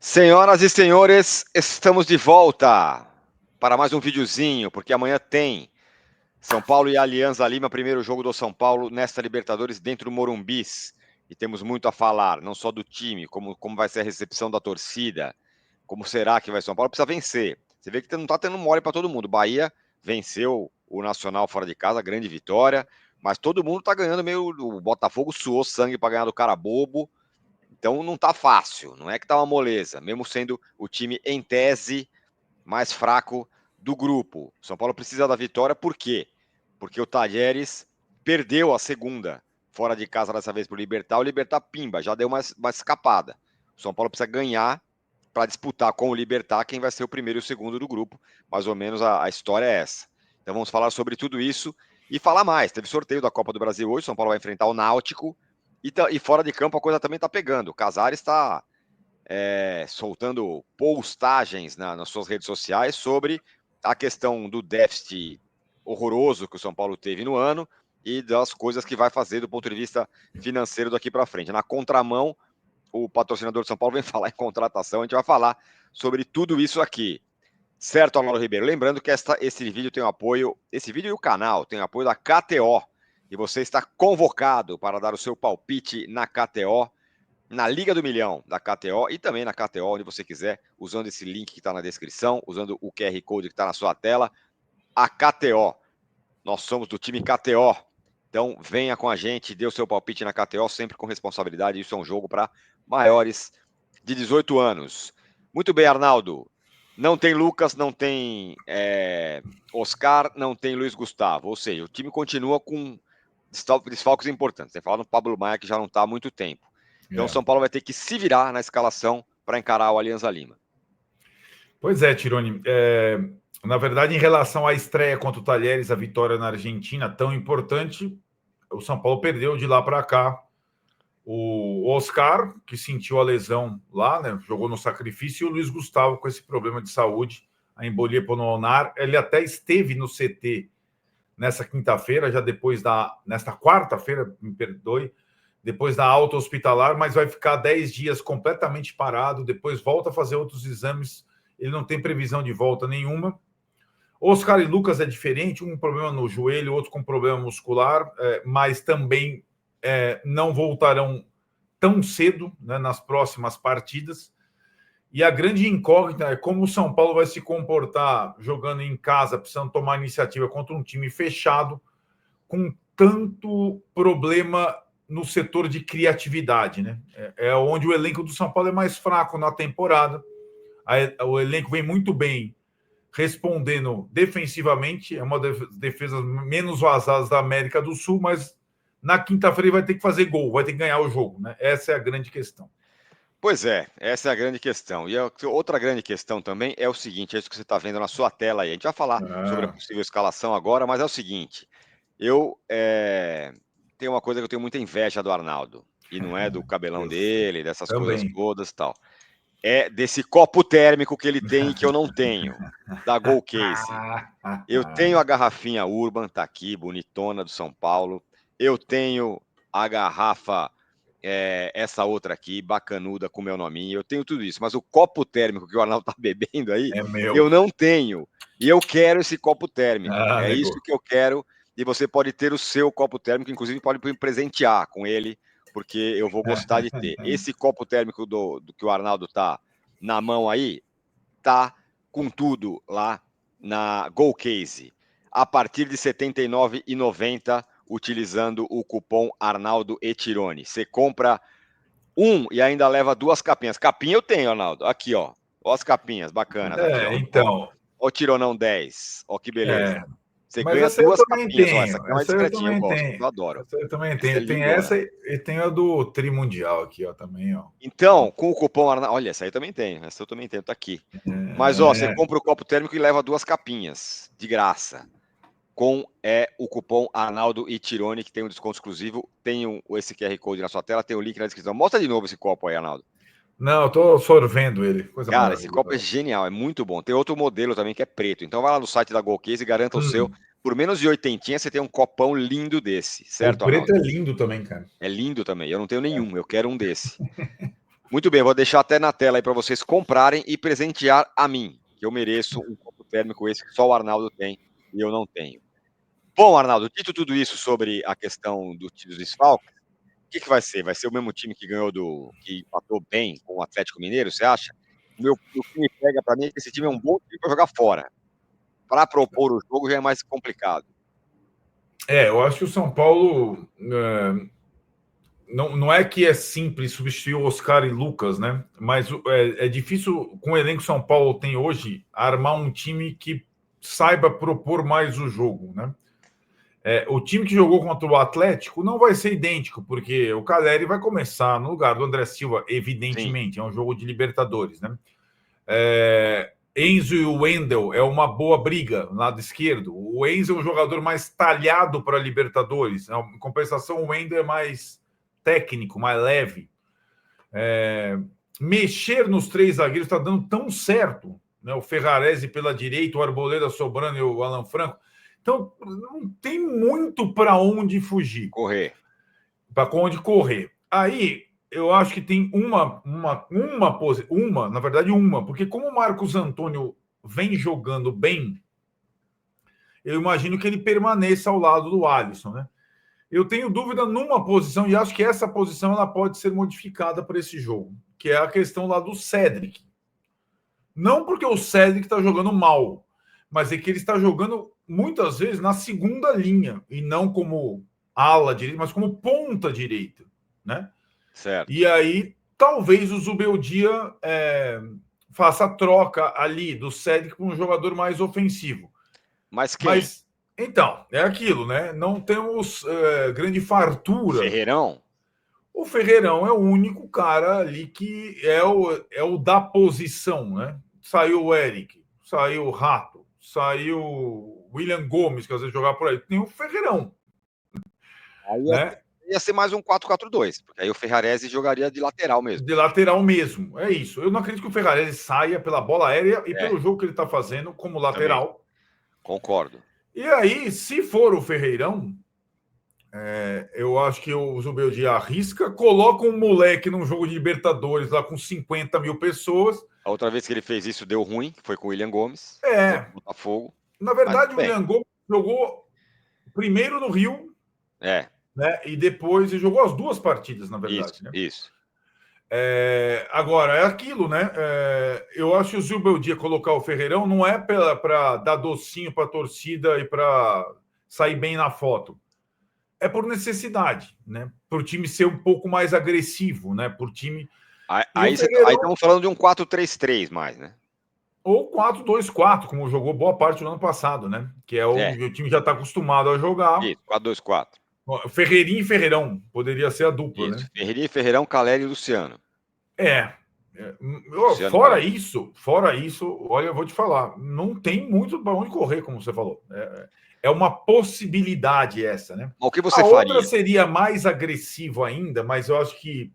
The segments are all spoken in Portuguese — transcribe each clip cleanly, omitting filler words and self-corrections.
Senhoras e senhores, estamos de volta para mais um videozinho, porque amanhã tem São Paulo e Alianza Lima, primeiro jogo do São Paulo nesta Libertadores dentro do Morumbis. E temos muito a falar, não só do time, como vai ser a recepção da torcida, como será que vai São Paulo, precisa vencer. Você vê que não está tendo mole para todo mundo. Bahia venceu o Nacional fora de casa, grande vitória, mas todo mundo está ganhando meio. O Botafogo suou sangue para ganhar do cara bobo. Então não tá fácil, não é que tá uma moleza, mesmo sendo o time em tese mais fraco do grupo. São Paulo precisa da vitória, por quê? Porque o Talleres perdeu a segunda fora de casa dessa vez para o Libertad. O Libertad pimba, já deu uma escapada. O São Paulo precisa ganhar para disputar com o Libertad quem vai ser o primeiro e o segundo do grupo. Mais ou menos a história é essa. Então vamos falar sobre tudo isso e falar mais. Teve sorteio da Copa do Brasil hoje, São Paulo vai enfrentar o Náutico. E fora de campo a coisa também está pegando. O Casares está soltando postagens nas suas redes sociais sobre a questão do déficit horroroso que o São Paulo teve no ano e das coisas que vai fazer do ponto de vista financeiro daqui para frente. Na contramão, o patrocinador de São Paulo vem falar em contratação, a gente vai falar sobre tudo isso aqui. Certo, Amaro Ribeiro? Lembrando que esse vídeo tem o apoio, esse vídeo e o canal tem o apoio da KTO. E você está convocado para dar o seu palpite na KTO, na Liga do Milhão da KTO e também na KTO, onde você quiser, usando esse link que está na descrição, usando o QR Code que está na sua tela. A KTO. Nós somos do time KTO. Então, venha com a gente, dê o seu palpite na KTO, sempre com responsabilidade. Isso é um jogo para maiores de 18 anos. Muito bem, Arnaldo. Não tem Lucas, não tem Oscar, não tem Luiz Gustavo. Ou seja, o time continua com desfalques importantes. Você fala no Pablo Maia, que já não está há muito tempo. Então, o São Paulo vai ter que se virar na escalação para encarar o Alianza Lima. Pois é, Tironi. Na verdade, em relação à estreia contra o Talleres, a vitória na Argentina, tão importante, o São Paulo perdeu de lá para cá. O Oscar, que sentiu a lesão lá, né, jogou no sacrifício, e o Luiz Gustavo com esse problema de saúde, a embolia pulmonar. Ele até esteve no CT nessa quinta-feira, nesta quarta-feira, me perdoe, depois da alta hospitalar, mas vai ficar 10 dias completamente parado, depois volta a fazer outros exames, ele não tem previsão de volta nenhuma. Oscar e Lucas é diferente, um problema no joelho, outro com problema muscular, mas também não voltarão tão cedo, né, nas próximas partidas. E a grande incógnita é como o São Paulo vai se comportar jogando em casa, precisando tomar iniciativa contra um time fechado, com tanto problema no setor de criatividade, né? É onde o elenco do São Paulo é mais fraco na temporada. O elenco vem muito bem respondendo defensivamente, é uma das defesas menos vazadas da América do Sul, mas na quinta-feira vai ter que fazer gol, vai ter que ganhar o jogo, né? Essa é a grande questão. Pois é, essa é a grande questão. E outra grande questão também é o seguinte, é isso que você está vendo na sua tela aí. A gente vai falar sobre a possível escalação agora, mas é o seguinte, eu tenho uma coisa que eu tenho muita inveja do Arnaldo, e não é do cabelão dele, dessas coisas Também. todas e tal. É desse copo térmico que ele tem e que eu não tenho, da Gol Case. Eu tenho a garrafinha Urban, tá aqui, bonitona, do São Paulo. Eu tenho a garrafa, essa outra aqui, bacanuda, com meu nominho. Eu tenho tudo isso, mas o copo térmico que o Arnaldo tá bebendo aí, É meu. eu não tenho. E eu quero esse copo térmico. É negou. isso que eu quero. E você pode ter o seu copo térmico, inclusive pode me presentear com ele, porque eu vou gostar de ter. Esse copo térmico do que o Arnaldo tá na mão aí, tá com tudo lá na Go Case. A partir de R$ 79,90, utilizando o cupom Arnaldo Etirone. Você compra um e ainda leva 2 capinhas. Capinha eu tenho, Arnaldo. Aqui, ó. Ó as capinhas bacanas aqui, ó. Então. Ó o Tironão 10. Ó que beleza. Você Mas ganha essa eu 2 também capinhas. Ó, tenho. essa aqui é mais Essa eu discretinha, eu também gosto. tenho. Eu adoro. Essa eu também Essa é tenho. Tem lindona. essa e tem a do Tri Mundial aqui, ó, também, ó. Então, com o cupom Arnaldo... Olha, essa aí eu também tenho. Essa eu também tenho, tá aqui. Mas, ó, você compra o copo térmico e leva 2 capinhas, de graça. Com o cupom Arnaldo Etirone, que tem um desconto exclusivo. Tem esse QR Code na sua tela, tem o link na descrição. Mostra de novo esse copo aí, Arnaldo. Não, eu tô sorvendo ele. Coisa Cara, esse copo é maravilhosa. genial, é muito bom. Tem outro modelo também que é preto. Então vai lá no site da Golcase e garanta o seu. Por menos de 80, você tem um copão lindo desse, O certo, preto Arnaldo? é lindo também, cara. É lindo também. Eu não tenho nenhum, eu quero um desse. Muito bem, vou deixar até na tela aí para vocês comprarem e presentear a mim, que eu mereço um copo térmico esse que só o Arnaldo tem e eu não tenho. Bom, Arnaldo, dito tudo isso sobre a questão dos desfalques, o que vai ser? Vai ser o mesmo time que ganhou que empatou bem com o Atlético Mineiro, você acha? O que me pega para mim é que esse time é um bom time para jogar fora. Para propor o jogo já é mais complicado. Eu acho que o São Paulo não é que é simples substituir o Oscar e Lucas, né? Mas é difícil, com o elenco que São Paulo tem hoje, armar um time que saiba propor mais o jogo, né? O time que jogou contra o Atlético não vai ser idêntico, porque o Caleri vai começar no lugar do André Silva, evidentemente. Sim. É um jogo de Libertadores, né? Enzo e o Wendel é uma boa briga no lado esquerdo. O Enzo é um jogador mais talhado para Libertadores. Em compensação, o Wendel é mais técnico, mais leve. Mexer nos três zagueiros está dando tão certo, né? O Ferrarese pela direita, o Arboleda sobrando e o Alan Franco. Então, não tem muito para onde fugir. Para onde correr. Aí, eu acho que tem na verdade, porque como o Marcos Antônio vem jogando bem, eu imagino que ele permaneça ao lado do Alisson, né? Eu tenho dúvida numa posição, e acho que essa posição ela pode ser modificada para esse jogo, que é a questão lá do Cédric. Não porque o Cédric está jogando mal, mas é que ele está jogando muitas vezes na segunda linha, e não como ala direita, mas como ponta direita, né? Certo. E aí, talvez o Zubeldia faça a troca ali do Cédric para um jogador mais ofensivo. Mas quem? Então, é aquilo, né? Não temos grande fartura. Ferreirão? O Ferreirão é o único cara ali que é o da posição, né? Saiu o Eric, saiu o Rato, saiu o William Gomes, que às vezes jogar por aí. Tem o Ferreirão. Aí ia ser mais um 4-4-2, porque aí o Ferrarese jogaria de lateral mesmo. De lateral mesmo, é isso. Eu não acredito que o Ferrarese saia pela bola aérea e pelo jogo que ele está fazendo como lateral. Também. Concordo. E aí, se for o Ferreirão, eu acho que o Zubeldia arrisca, coloca um moleque num jogo de Libertadores lá com 50 mil pessoas. A outra vez que ele fez isso deu ruim, foi com o William Gomes, Botafogo. Na verdade, o William Gomes jogou primeiro no Rio, né? E depois ele jogou as duas partidas, na verdade. Isso, né? Isso. Agora, é aquilo, né? Eu acho que o Zubeldia colocar o Ferreirão não é para dar docinho para a torcida e para sair bem na foto. É por necessidade, né? Por o time ser um pouco mais agressivo, né? Por time. Aí estamos falando de um 4-3-3 mais, né? Ou 4-2-4, como jogou boa parte do ano passado, né? Que é o time já está acostumado a jogar. Isso, 4-2-4. Ferreirinho e Ferreirão poderia ser a dupla, Isso. né? Ferreirinho, Ferreirão, Caleri e Luciano. Luciano fora isso, olha, eu vou te falar, não tem muito para onde correr, como você falou. É uma possibilidade essa, né? O que você faria? Outra seria mais agressivo ainda, mas eu acho que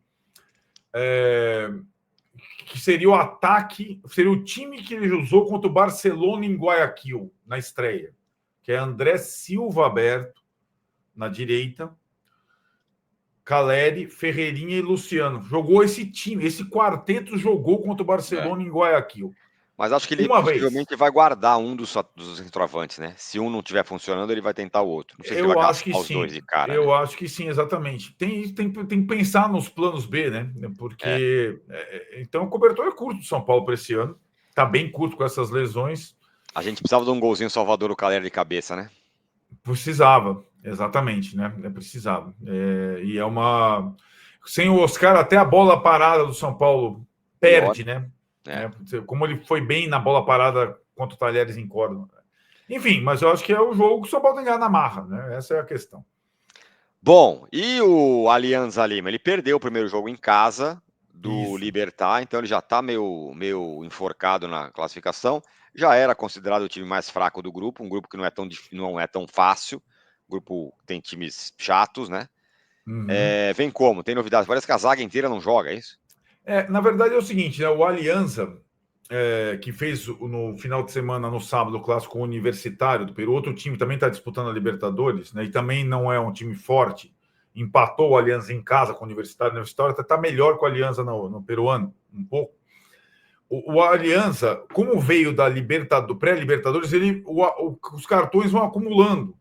seria o ataque, seria o time que ele usou contra o Barcelona em Guayaquil, na estreia, que é André Silva aberto, na direita, Caleri, Ferreirinha e Luciano. Jogou esse time, esse quarteto jogou contra o Barcelona em Guayaquil. Mas acho que ele possivelmente vai guardar um dos centroavantes, né? Se um não estiver funcionando, ele vai tentar o outro. Não sei se ele vai gastar os dois de cara. Eu acho que sim, exatamente. Tem que pensar nos planos B, né? Porque então o cobertor é curto do São Paulo para esse ano. Está bem curto com essas lesões. A gente precisava de um golzinho Salvador o Caleri de cabeça, né? Precisava, exatamente, né? Precisava. E é uma. Sem o Oscar, até a bola parada do São Paulo perde, né? Como ele foi bem na bola parada contra o Talheres em Córdoba. Enfim, mas eu acho que é o jogo que o São Paulo tem que ganhar na marra, né? Essa é a questão. Bom, e o Alianza Lima? Ele perdeu o primeiro jogo em casa do Libertad, então ele já está meio enforcado na classificação. Já era considerado o time mais fraco do grupo, um grupo que não é tão fácil. O grupo tem times chatos, né? Vem como? Tem novidades? Parece que a zaga inteira não joga, é isso? Na verdade é o seguinte, né? O Alianza, que fez no final de semana, no sábado, o clássico universitário do Peru, outro time também está disputando a Libertadores, né? E também não é um time forte. empatou o Alianza em casa com o Universitário. O Universitário está melhor com a Alianza no peruano, um pouco. O Alianza, como veio do pré-Libertadores, os cartões vão acumulando.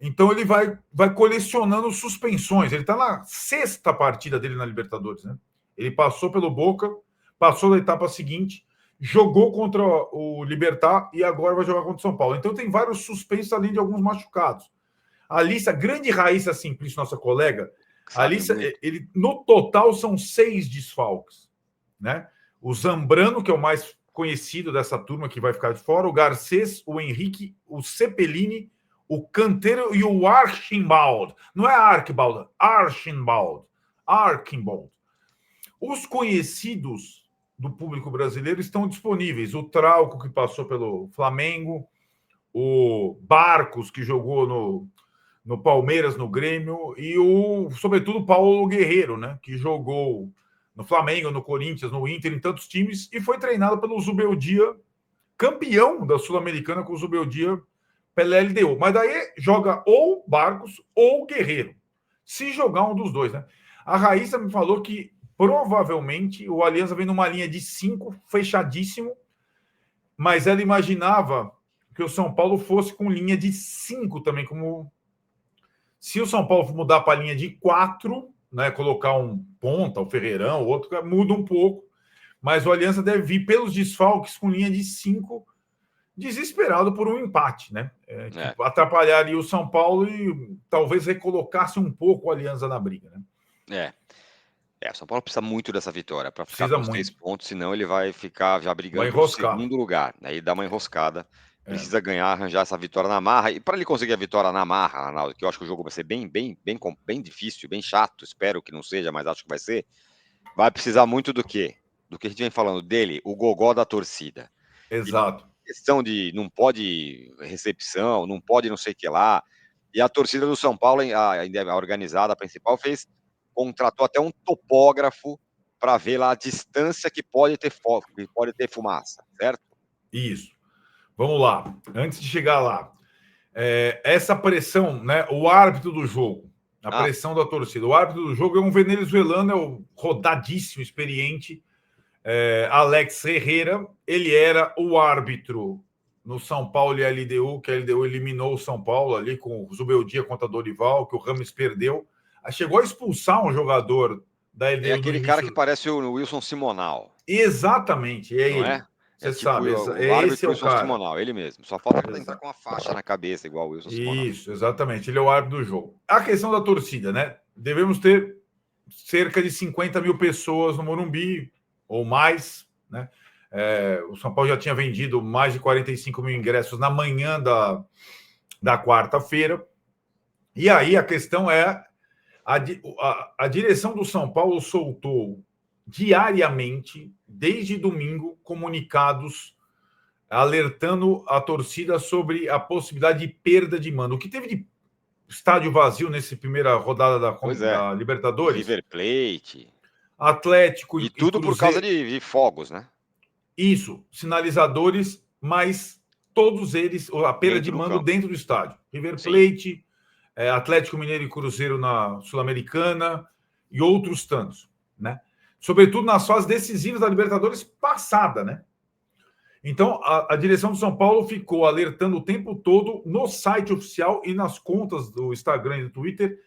Então ele vai colecionando suspensões. Ele está na 6ª partida dele na Libertadores, né? Ele passou pelo Boca, passou da etapa seguinte, jogou contra o Libertad e agora vai jogar contra o São Paulo. Então tem vários suspensos, além de alguns machucados. A Alissa, grande Raíssa Simplício, nossa colega, a Alissa, no total são 6 desfalques, né? O Zambrano, que é o mais conhecido dessa turma que vai ficar de fora, o Garcês, o Henrique, o Cepelini, o Canteiro e o Archibald. Não é Archibald, Archibald. Os conhecidos do público brasileiro estão disponíveis. O Trauco, que passou pelo Flamengo, o Barcos, que jogou no Palmeiras, no Grêmio, e sobretudo, o Paulo Guerreiro, né, que jogou no Flamengo, no Corinthians, no Inter, em tantos times, e foi treinado pelo Zubeldia, campeão da Sul-Americana com o Zubeldia pela LDU. Mas daí joga ou Barcos ou Guerreiro. Se jogar um dos dois, né? A Raíssa me falou que provavelmente o Alianza vem numa linha de 5, fechadíssimo, mas ela imaginava que o São Paulo fosse com linha de 5 também, como se o São Paulo mudar para a linha de 4, né, colocar um ponta, o Ferreirão, o outro, muda um pouco, mas o Alianza deve vir pelos desfalques com linha de 5, desesperado por um empate, né? Que atrapalharia o São Paulo e talvez recolocasse um pouco o Alianza na briga, né? O São Paulo precisa muito dessa vitória para ficar com os 3 pontos, senão ele vai ficar já brigando pelo segundo lugar. Aí dá uma enroscada. Precisa ganhar, arranjar essa vitória na marra. E para ele conseguir a vitória na marra, Arnaldo, que eu acho que o jogo vai ser bem difícil, bem chato, espero que não seja, mas acho que vai ser, vai precisar muito do quê? Do que a gente vem falando dele, o gogó da torcida. Exato. E questão de não pode recepção, não pode não sei o que lá. E a torcida do São Paulo, a organizada, a principal, contratou até um topógrafo para ver lá a distância que pode ter fogo, que pode ter fumaça, certo? Isso. Vamos lá. Antes de chegar lá, essa pressão, né? O árbitro do jogo, a pressão da torcida. O árbitro do jogo é um venezuelano, é o rodadíssimo, experiente, Alex Herrera. Ele era o árbitro no São Paulo e a LDU, que a LDU eliminou o São Paulo ali com o Zubeldia contra Dorival, que o Rames perdeu. Chegou a expulsar um jogador da LDU. É aquele cara que parece o Wilson Simonal. Exatamente, é ele. Você sabe, o árbitro Wilson Simonal, ele mesmo. Só falta ele entrar com uma faixa na cabeça, igual o Wilson Simonal. Isso, exatamente. Ele é o árbitro do jogo. A questão da torcida, né? Devemos ter cerca de 50 mil pessoas no Morumbi, ou mais, né? O São Paulo já tinha vendido mais de 45 mil ingressos na manhã da quarta-feira. E aí a questão é a direção do São Paulo soltou diariamente, desde domingo, comunicados alertando a torcida sobre a possibilidade de perda de mando. O que teve de estádio vazio nessa primeira rodada da Libertadores? River Plate, Atlético e tudo por causa de fogos, né? Isso, sinalizadores, mas todos eles, a perda de mando dentro do estádio. River Plate, Atlético Mineiro e Cruzeiro na Sul-Americana e outros tantos, né? Sobretudo nas fases decisivas da Libertadores passada, né? Então, a direção do São Paulo ficou alertando o tempo todo no site oficial e nas contas do Instagram e do Twitter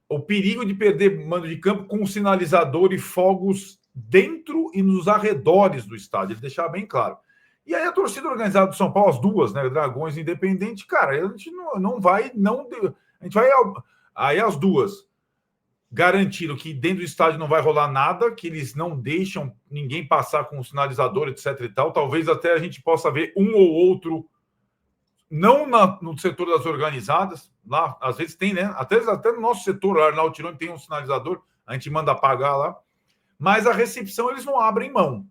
o perigo de perder mando de campo com sinalizador e fogos dentro e nos arredores do estádio. Ele deixava bem claro. E aí a torcida organizada do São Paulo, as duas, né, Dragões e Independente, cara, a gente não vai... A gente vai... Aí as duas garantiram que dentro do estádio não vai rolar nada, que eles não deixam ninguém passar com o sinalizador, etc e tal. Talvez até a gente possa ver um ou outro, não no setor das organizadas, lá, às vezes tem, né? Até no nosso setor, lá na Altirone tem um sinalizador, a gente manda apagar lá, mas a recepção eles não abrem mão.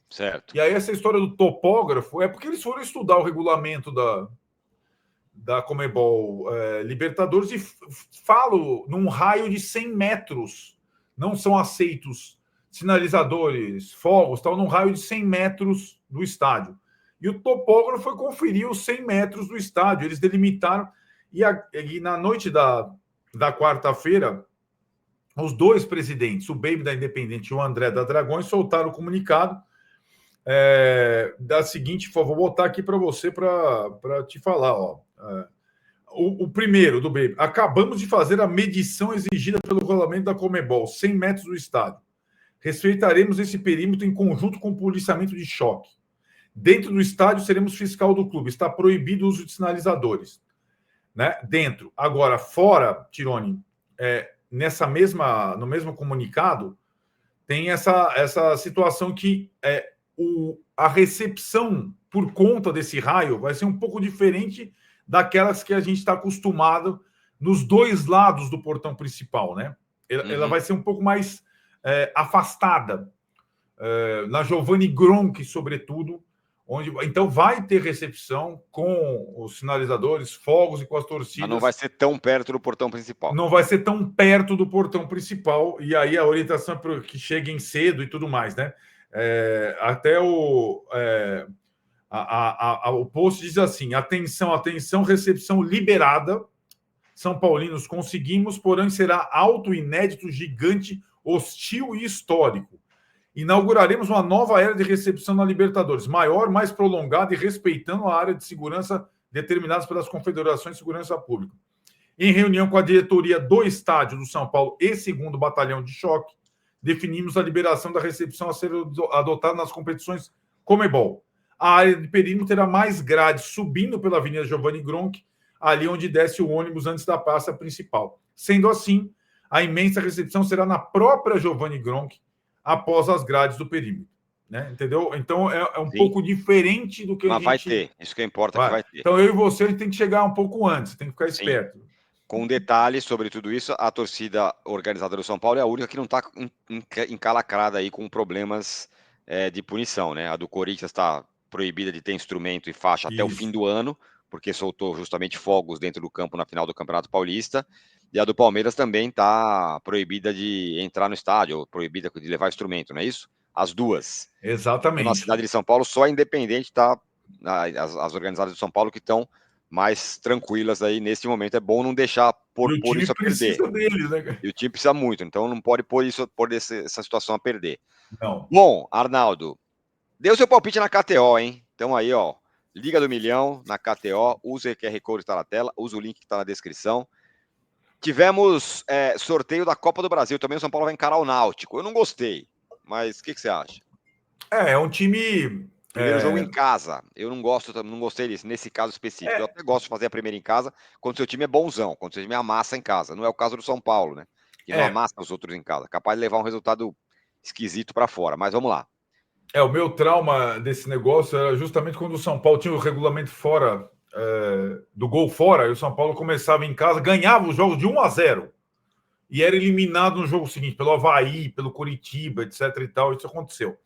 Certo. E aí essa história do topógrafo é porque eles foram estudar o regulamento da Conmebol Libertadores e falam num raio de 100 metros. Não são aceitos sinalizadores, fogos, tal, num raio de 100 metros do estádio. E o topógrafo foi conferir os 100 metros do estádio. Eles delimitaram. E na noite da da quarta-feira, os dois presidentes, o Baby da Independente e o André da Dragões, soltaram o comunicado da seguinte forma. Vou botar aqui para você para te falar. Ó. O primeiro do Baby. Acabamos de fazer a medição exigida pelo regulamento da Conmebol, 100 metros do estádio. Respeitaremos esse perímetro em conjunto com o policiamento de choque. Dentro do estádio, seremos fiscal do clube. Está proibido o uso de sinalizadores. Né? Dentro. Agora, fora, Tironi, no mesmo comunicado, tem essa situação que a recepção por conta desse raio vai ser um pouco diferente daquelas que a gente está acostumado nos dois lados do portão principal. Né? Ela vai ser um pouco mais afastada. Na Giovanni Gronchi, sobretudo, então vai ter recepção com os sinalizadores, fogos e com as torcidas. Mas não vai ser tão perto do portão principal. Não vai ser tão perto do portão principal, e aí a orientação é para que cheguem cedo e tudo mais, né? Até o post diz assim: atenção, atenção, recepção liberada. São Paulinos conseguimos, porém será alto, inédito, gigante, hostil e histórico. Inauguraremos uma nova era de recepção na Libertadores, maior, mais prolongada e respeitando a área de segurança determinadas pelas confederações de segurança pública. Em reunião com a diretoria do estádio do São Paulo e 2º Batalhão de Choque, definimos a liberação da recepção a ser adotada nas competições Conmebol. A área de perímetro terá mais grades subindo pela Avenida Giovanni Gronchi, ali onde desce o ônibus antes da praça principal. Sendo assim, a imensa recepção será na própria Giovanni Gronchi, após as grades do perímetro, né? Entendeu? Então é um pouco diferente do que a gente... Mas vai ter, isso que importa, que vai ter. Então eu e você, a gente tem que chegar um pouco antes, tem que ficar esperto. Com detalhes sobre tudo isso, a torcida organizada do São Paulo é a única que não está encalacrada aí com problemas de punição, né? A do Corinthians está proibida de ter instrumento e faixa até o fim do ano, porque soltou justamente fogos dentro do campo na final do Campeonato Paulista. E a do Palmeiras também está proibida de entrar no estádio, ou proibida de levar instrumento, não é isso? As duas. Exatamente. Na cidade de São Paulo, só a Independente está, as organizadas de São Paulo que estão mais tranquilas aí nesse momento. É bom não deixar pôr isso a perder. Deles, né? E o time precisa muito, então não pode pôr essa situação a perder. Não. Bom, Arnaldo, dê o seu palpite na KTO, hein? Então aí, ó, Liga do Milhão na KTO, usa o QR Code que está na tela, usa o link que está na descrição. Tivemos sorteio da Copa do Brasil. Também o São Paulo vai encarar o Náutico. Eu não gostei, mas o que você acha? É um time... Primeiro jogo em casa. Eu não gostei disso, nesse caso específico. Eu até gosto de fazer a primeira em casa quando seu time é bonzão, quando seu time amassa em casa. Não é o caso do São Paulo, né? Que não amassa os outros em casa. Capaz de levar um resultado esquisito para fora. Mas vamos lá. O meu trauma desse negócio era justamente quando o São Paulo tinha o regulamento fora... do gol fora, e o São Paulo começava em casa, ganhava os jogos de 1-0 e era eliminado no jogo seguinte pelo Avaí, pelo Coritiba, etc e tal. Isso aconteceu.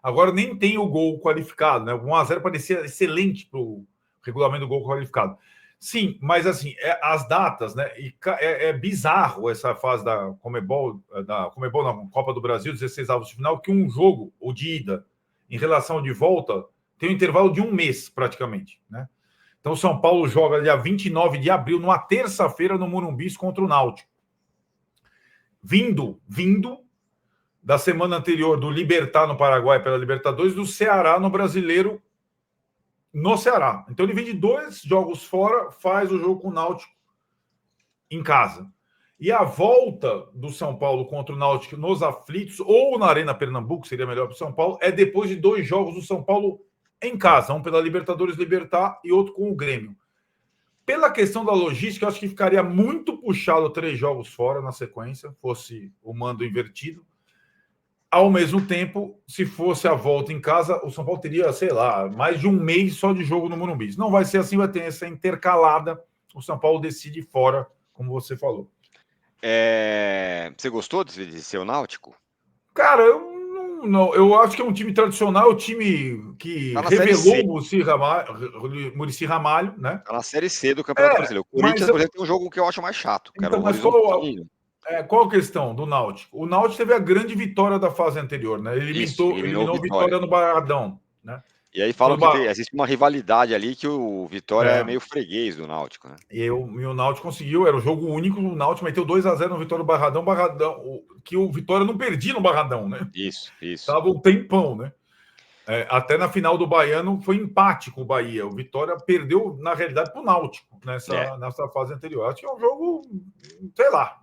Agora nem tem o gol qualificado, né? O 1-0 parecia excelente para o regulamento do gol qualificado. Sim, mas assim, as datas, né? E é bizarro essa fase da Conmebol na Copa do Brasil, 16 avos de final, que um jogo, o de ida, em relação ao de volta, tem um intervalo de um mês praticamente, né? Então, o São Paulo joga dia 29 de abril, numa terça-feira, no Morumbi contra o Náutico. Vindo da semana anterior do Libertad no Paraguai pela Libertadores, do Ceará no Brasileiro no Ceará. Então, ele vem de 2 jogos fora, faz o jogo com o Náutico em casa. E a volta do São Paulo contra o Náutico nos aflitos, ou na Arena Pernambuco, seria melhor para o São Paulo, é depois de 2 jogos do São Paulo em casa, um pela Libertadores Libertad e outro com o Grêmio. Pela questão da logística, eu acho que ficaria muito puxado 3 jogos fora na sequência, fosse o mando invertido. Ao mesmo tempo, se fosse a volta em casa, o São Paulo teria, sei lá, mais de um mês só de jogo no Morumbi. Não vai ser assim, vai ter essa intercalada. O São Paulo decide fora, como você falou. Você gostou de ser o Náutico? Cara, eu acho que é um time tradicional, o time que revelou o Muricy Ramalho, né? Tá na Série C do Campeonato Brasileiro. O Corinthians, por exemplo, tem um jogo que eu acho mais chato. Então, mas qual a questão do Náutico? O Náutico teve a grande vitória da fase anterior, né? Ele eliminou Vitória no Barradão, né? E aí falam que existe uma rivalidade ali que o Vitória é meio freguês do Náutico, né? E o Náutico conseguiu, era o jogo único, o Náutico meteu 2-0 no Vitória do Barradão, que o Vitória não perdia no Barradão, né? Isso. Tava um tempão, né? Até na final do Baiano foi empate com o Bahia. O Vitória perdeu, na realidade, para o Náutico nessa fase anterior. Acho que é um jogo, sei lá.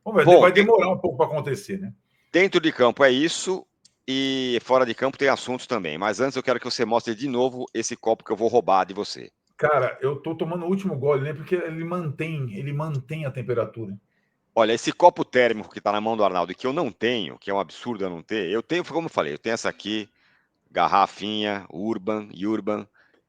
Vamos ver, vai demorar um pouco para acontecer, né? Dentro de campo é isso, e fora de campo tem assuntos também. Mas antes eu quero que você mostre de novo esse copo que eu vou roubar de você. Cara, eu tô tomando o último gole, né? Porque ele mantém a temperatura. Olha, esse copo térmico que tá na mão do Arnaldo e que eu não tenho, que é um absurdo eu não ter, eu tenho, como eu falei, eu tenho essa aqui, garrafinha, Urban,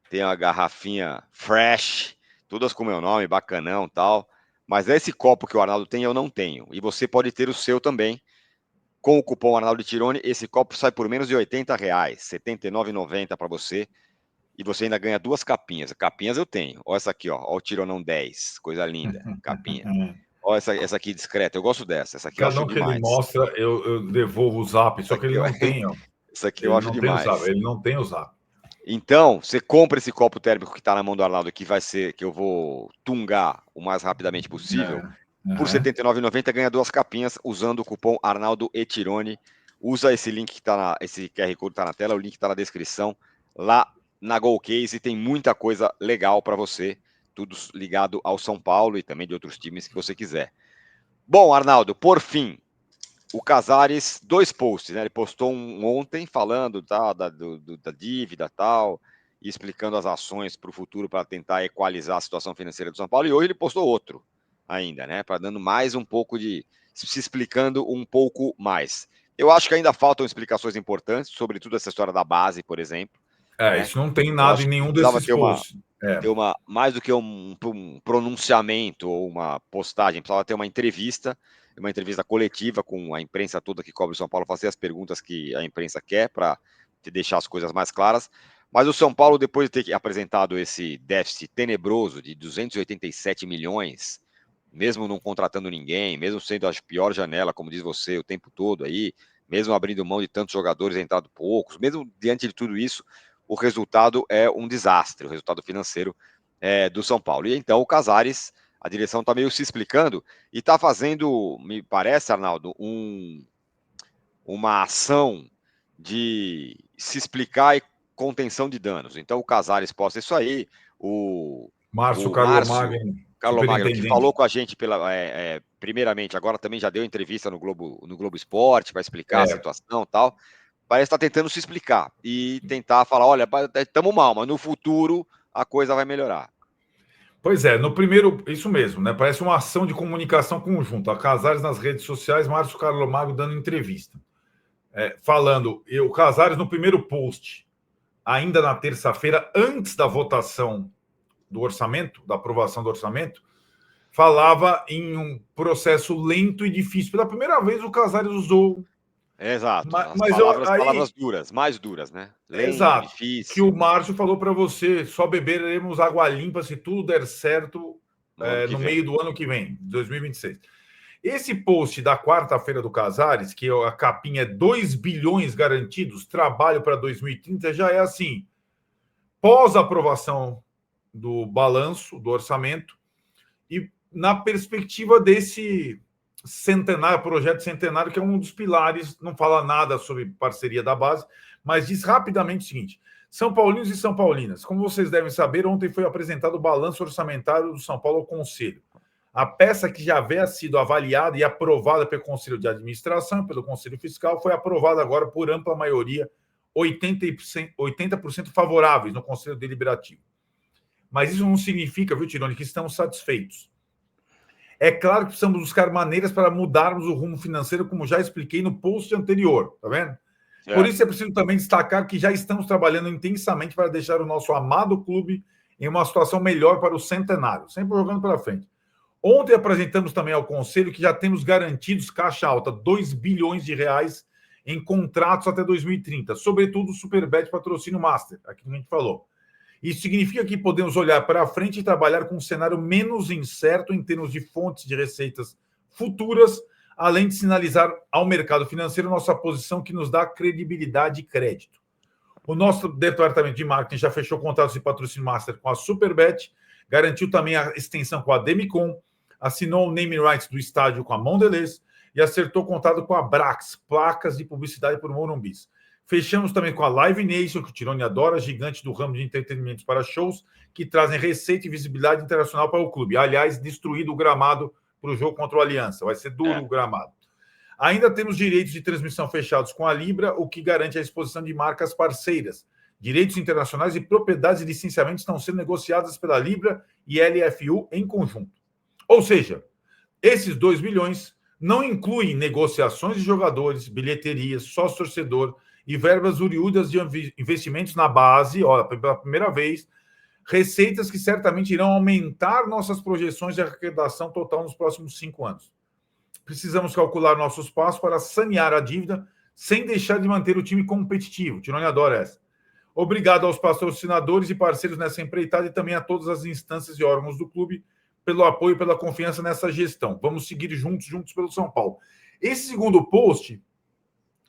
tem a garrafinha Fresh, todas com meu nome, bacanão e tal. Mas esse copo que o Arnaldo tem, eu não tenho. E você pode ter o seu também. Com o cupom Arnaldo Tironi, esse copo sai por menos de R$80, R$ 79,90 para você. E você ainda ganha 2 capinhas. Capinhas eu tenho. Olha essa aqui, ó. Olha o Tironão 10. Coisa linda. Capinha. Olha essa aqui discreta. Eu gosto dessa. Essa aqui eu Cada acho um que demais. ele mostra, eu devolvo o zap. Só que ele não tem, ó. Essa aqui eu acho demais. Ele não tem o zap. Então, você compra esse copo térmico que está na mão do Arnaldo, que vai ser, que eu vou tungar o mais rapidamente possível. Por R$ 79,90 ganha 2 capinhas usando o cupom Arnaldo Etirone. Usa esse link que tá esse QR Code está na tela, o link está na descrição. Lá na Golcase tem muita coisa legal para você, tudo ligado ao São Paulo e também de outros times que você quiser. Bom, Arnaldo, por fim, o Casares, 2 posts, né? Ele postou um ontem falando da dívida e tal, e explicando as ações para o futuro para tentar equalizar a situação financeira do São Paulo, e hoje ele postou outro ainda, né? Para dando mais um pouco se explicando um pouco mais. Eu acho que ainda faltam explicações importantes, sobretudo essa história da base, por exemplo. Né? Isso não tem nada em nenhum desses posts. Ter mais do que um pronunciamento ou uma postagem, precisava ter uma entrevista coletiva com a imprensa toda que cobre o São Paulo, fazer as perguntas que a imprensa quer para te deixar as coisas mais claras. Mas o São Paulo, depois de ter apresentado esse déficit tenebroso de 287 milhões, mesmo não contratando ninguém, mesmo sendo a pior janela, como diz você, o tempo todo aí, mesmo abrindo mão de tantos jogadores, entrado poucos, mesmo diante de tudo isso, o resultado é um desastre, o resultado financeiro do São Paulo. E então o Casares, a direção está meio se explicando e está fazendo, me parece, Arnaldo, uma ação de se explicar e contenção de danos. Então o Casares posta isso aí, o Carlo Magno, que falou com a gente primeiramente, agora também já deu entrevista no Globo Esporte para explicar a situação e tal. Parece estar tentando se explicar e tentar falar, olha, estamos mal, mas no futuro a coisa vai melhorar. Pois é, no primeiro, isso mesmo, né? Parece uma ação de comunicação conjunta. A Casares nas redes sociais, Márcio Carlo Magno dando entrevista. Falando, o Casares no primeiro post, ainda na terça-feira, antes da votação do orçamento, da aprovação do orçamento, falava em um processo lento e difícil. Pela primeira vez o Casares usou... Exato, palavras duras, mais duras, né? Lento, exato, difícil. Que o Márcio falou para você, só beberemos água limpa se tudo der certo no meio do ano que vem, 2026. Esse post da quarta-feira do Casares, que a capinha é 2 bilhões garantidos, trabalho para 2030, já é assim, pós-aprovação do balanço, do orçamento, e na perspectiva desse projeto centenário, que é um dos pilares, não fala nada sobre parceria da base, mas diz rapidamente o seguinte: São Paulinos e São Paulinas, como vocês devem saber, ontem foi apresentado o balanço orçamentário do São Paulo ao Conselho. A peça que já havia sido avaliada e aprovada pelo Conselho de Administração, pelo Conselho Fiscal, foi aprovada agora por ampla maioria, 80% favoráveis no Conselho Deliberativo. Mas isso não significa, viu, Tironi, que estamos satisfeitos. É claro que precisamos buscar maneiras para mudarmos o rumo financeiro, como já expliquei no post anterior, tá vendo? Por isso é preciso também destacar que já estamos trabalhando intensamente para deixar o nosso amado clube em uma situação melhor para o centenário, sempre jogando para frente. Ontem apresentamos também ao Conselho que já temos garantidos caixa alta, 2 bilhões de reais em contratos até 2030, sobretudo o Superbet Patrocínio Master, aqui que a gente falou. Isso significa que podemos olhar para frente e trabalhar com um cenário menos incerto em termos de fontes de receitas futuras, além de sinalizar ao mercado financeiro nossa posição que nos dá credibilidade e crédito. O nosso departamento de marketing já fechou contratos de patrocínio master com a Superbet, garantiu também a extensão com a Demicon, assinou o name rights do estádio com a Mondelez e acertou contrato com a Brax, placas de publicidade por Morumbis. Fechamos também com a Live Nation, que o Tironi adora, gigante do ramo de entretenimentos para shows, que trazem receita e visibilidade internacional para o clube. Aliás, destruído o gramado para o jogo contra o Aliança. Vai ser duro o gramado. Ainda temos direitos de transmissão fechados com a Libra, o que garante a exposição de marcas parceiras. Direitos internacionais e propriedades e licenciamentos estão sendo negociadas pela Libra e LFU em conjunto. Ou seja, esses 2 bilhões não incluem negociações de jogadores, bilheterias, sócio-torcedor e verbas oriundas de investimentos na base, olha, pela primeira vez, receitas que certamente irão aumentar nossas projeções de arrecadação total nos próximos 5 anos. Precisamos calcular nossos passos para sanear a dívida sem deixar de manter o time competitivo. O Tironi adora essa. Obrigado aos patrocinadores e parceiros nessa empreitada e também a todas as instâncias e órgãos do clube pelo apoio e pela confiança nessa gestão. Vamos seguir juntos pelo São Paulo. Esse segundo post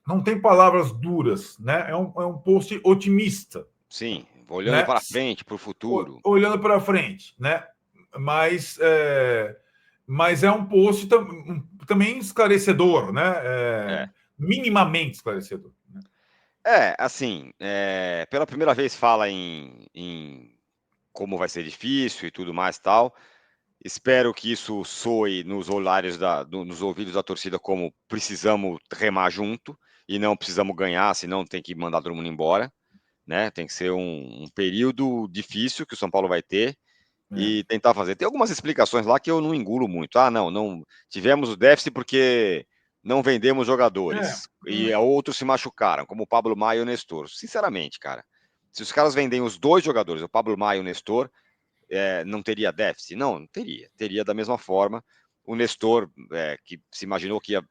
não tem palavras duras, né? É um post otimista. Sim, olhando, né, para frente, para o futuro. Olhando para frente, né? Mas é um post também esclarecedor, né? Minimamente esclarecedor. Né? Assim, pela primeira vez fala em como vai ser difícil e tudo mais tal. Espero que isso soe nos nos ouvidos da torcida como precisamos remar junto e não precisamos ganhar, senão tem que mandar todo mundo embora, né? Tem que ser um período difícil que o São Paulo vai ter e tentar fazer. Tem algumas explicações lá que eu não engulo muito. Não tivemos o déficit porque não vendemos jogadores e outros se machucaram, como o Pablo Maia e o Nestor. Sinceramente, cara, se os caras vendem os 2 jogadores, o Pablo Maia e o Nestor, não teria déficit? Não teria. Teria da mesma forma. O Nestor, que se imaginou que ia.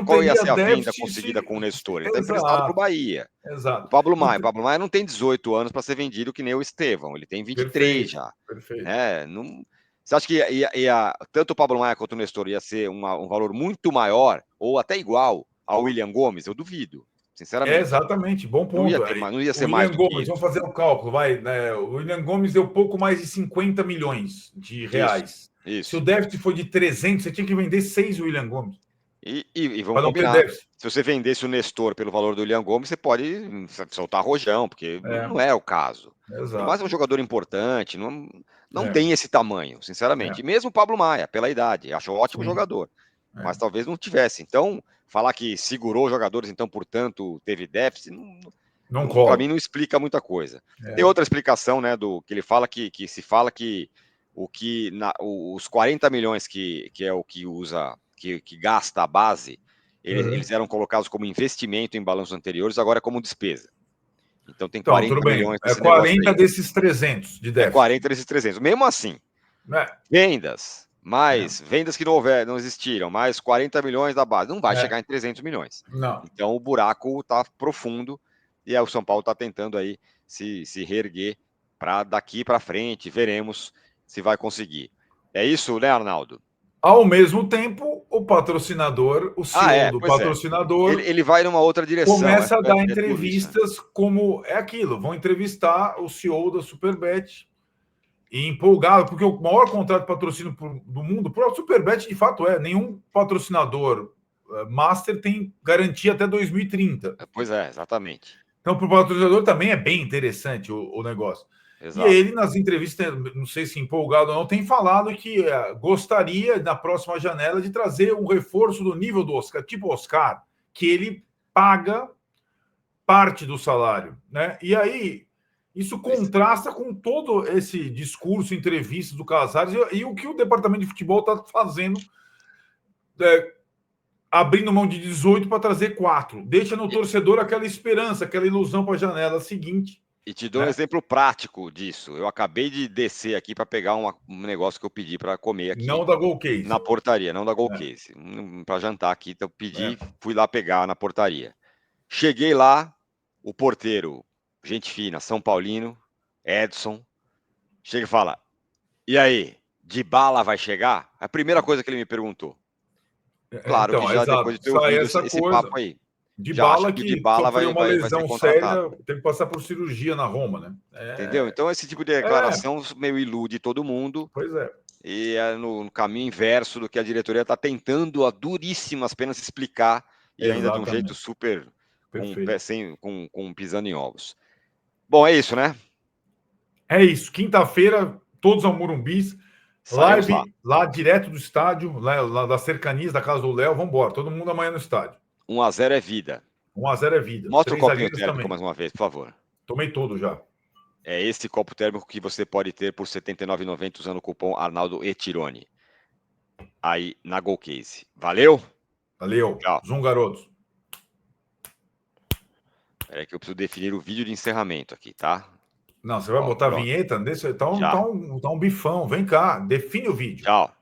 Qual ia ser a venda conseguida com o Nestor? Ele está emprestado para o Bahia. Exato. O Pablo Maia não tem 18 anos para ser vendido que nem o Estevão. Ele tem 23 já. Perfeito. Você acha que tanto o Pablo Maia quanto o Nestor ia ser um valor muito maior ou até igual ao William Gomes? Eu duvido. Sinceramente. Exatamente, bom ponto. Não ia ser mais do que isso. Vamos fazer um cálculo, vai. Né? O William Gomes deu pouco mais de 50 milhões de reais. Isso. Se o déficit foi de 300, você tinha que vender 6 William Gomes. E vamos combinar. Se você vendesse o Nestor pelo valor do William Gomes, você pode soltar rojão, porque não é o caso. Exato. Mas é um jogador importante, não tem esse tamanho, sinceramente. E mesmo o Pablo Maia, pela idade, acho um ótimo jogador. Mas talvez não tivesse. Então, falar que segurou jogadores, então, portanto, teve déficit, para mim não explica muita coisa. Tem outra explicação, né, do que ele fala que se fala que os 40 milhões que é o que usa, que gasta a base, eles eram colocados como investimento em balanços anteriores, agora é como despesa. Então tem 40 milhões. 40 desses 300 de déficit. 40 desses 300. Mesmo assim, vendas, vendas que não existiram, mais 40 milhões da base, não vai chegar em 300 milhões. Não. Então o buraco está profundo e o São Paulo está tentando aí se reerguer para daqui para frente, veremos se vai conseguir. É isso, né, Arnaldo? Ao mesmo tempo, o patrocinador, o CEO do patrocinador... Ele vai numa outra direção. Começa a dar entrevistas como... É aquilo, vão entrevistar o CEO da Superbet e empolgado, porque o maior contrato de patrocínio do mundo, para a Superbet, de fato, nenhum patrocinador master tem garantia até 2030. Pois é, exatamente. Então, para o patrocinador também é bem interessante o negócio. Exato. E ele, nas entrevistas, não sei se empolgado ou não, tem falado que gostaria, na próxima janela, de trazer um reforço do nível do Oscar, tipo Oscar, que ele paga parte do salário. Né? E aí, isso contrasta com todo esse discurso, entrevista do Casares e o que o departamento de futebol está fazendo, abrindo mão de 18 para trazer 4. Deixa no torcedor aquela esperança, aquela ilusão para a janela seguinte. E te dou um exemplo prático disso. Eu acabei de descer aqui para pegar um negócio que eu pedi para comer aqui. Não da Golcase. Na portaria, não da Golcase. Para jantar aqui, então eu pedi, fui lá pegar na portaria. Cheguei lá, o porteiro, gente fina, São Paulino, Edson, chega e fala, e aí, Dybala vai chegar? A primeira coisa que ele me perguntou. Claro que já depois de ter ouvido esse papo aí. Dybala que Dybala sofreu uma vai ser lesão contratado. séria, teve que passar por cirurgia na Roma, né? Entendeu? Então, esse tipo de declaração meio ilude todo mundo. Pois é. E é no caminho inverso do que a diretoria está tentando, a duríssimas penas, explicar, e ainda de um jeito super com pisando em ovos. Bom, é isso, né? É isso. Quinta-feira, todos ao Morumbi. Live lá direto do estádio, lá das cercanias da casa do Léo. Vamos embora. Todo mundo amanhã no estádio. 1-0 é vida. 1-0 é vida. Mostra o copinho térmico mais uma vez, por favor. Tomei todo já. É esse copo térmico que você pode ter por R$ 79,90 usando o cupom Arnaldo Etirone. Aí na Golcase. Valeu? Valeu. Tchau. Zoom, garotos. Espera aí que eu preciso definir o vídeo de encerramento aqui, tá? Não, você vai botar a vinheta? Tá um bifão. Vem cá, define o vídeo. Tchau.